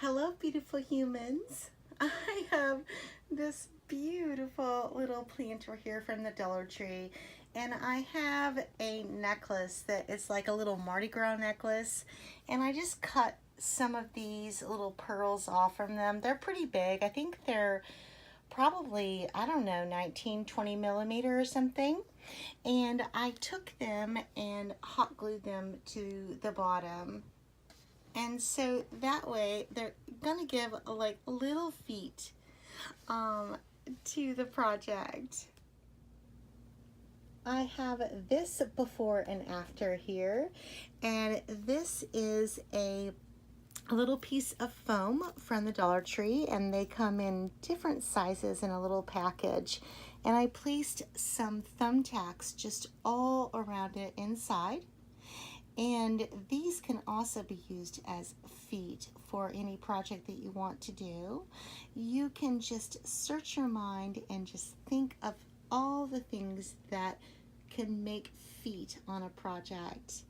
Hello, beautiful humans. I have this beautiful little planter here from the Dollar Tree, and I have a necklace that is like a little Mardi Gras necklace, and I just cut some of these little pearls off from them. They're pretty big. I think they're probably, I don't know, 19, 20 millimeter or something. And I took them and hot glued them to the bottom. And so that way they're gonna give like little feet um, to the project. I have this before and after here, and this is a little piece of foam from the Dollar Tree, and they come in different sizes in a little package. And I placed some thumbtacks just all around it inside. And these can also be used as feet for any project that you want to do. You can just search your mind and just think of all the things that can make feet on a project.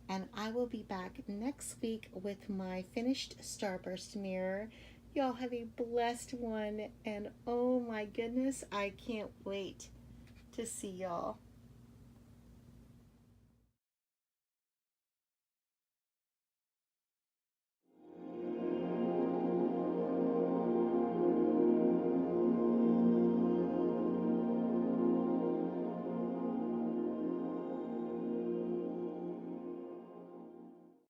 And I will be back next week with my finished Starburst mirror. Y'all have a blessed one, and oh my goodness, I can't wait to see y'all.